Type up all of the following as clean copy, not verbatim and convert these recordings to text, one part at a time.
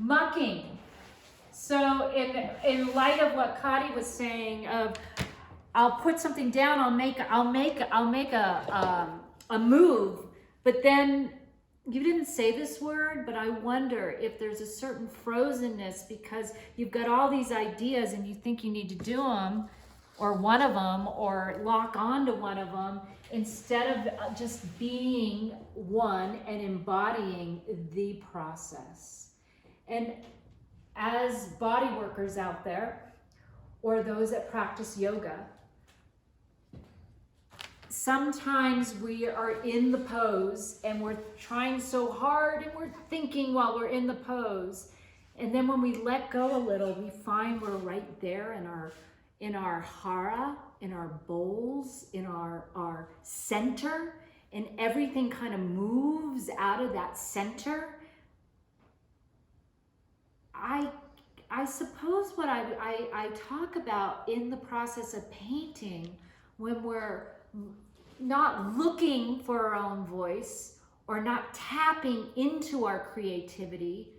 Mucking. So in light of what Kadi was saying of, I'll put something down, I'll make a move, but then you didn't say this word, but I wonder if there's a certain frozenness because you've got all these ideas and you think you need to do them, or one of them, or lock on to one of them, instead of just being one and embodying the process. And as body workers out there, or those that practice yoga, sometimes we are in the pose and we're trying so hard and we're thinking while we're in the pose. And then when we let go a little, we find we're right there in our hara, in our bowls, in our center, and everything kind of moves out of that center. I suppose what I talk about in the process of painting, when we're not looking for our own voice or not tapping into our creativity,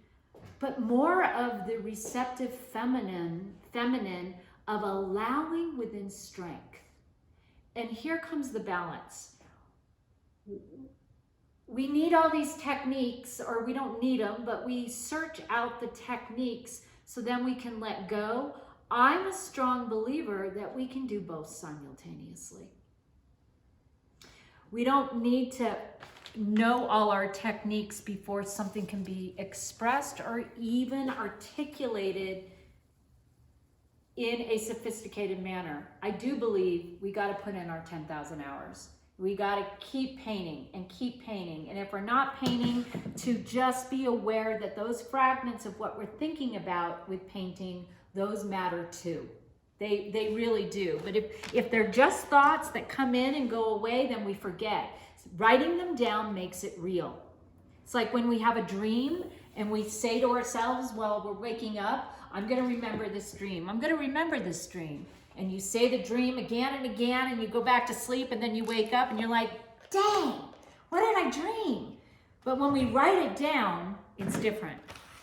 but more of the receptive feminine of allowing within strength. And here comes the balance. We need all these techniques, or we don't need them, but we search out the techniques so then we can let go. I'm a strong believer that we can do both simultaneously. We don't need to know all our techniques before something can be expressed or even articulated in a sophisticated manner. I do believe we got to put in our 10,000 hours. We got to keep painting and keep painting. And if we're not painting, to just be aware that those fragments of what we're thinking about with painting, those matter too. They really do. But if they're just thoughts that come in and go away, then we forget. Writing them down makes it real. It's like when we have a dream and we say to ourselves while we're waking up, I'm going to remember this dream. I'm going to remember this dream. And you say the dream again and again, and you go back to sleep, and then you wake up and you're like, dang, what did I dream? But when we write it down, it's different.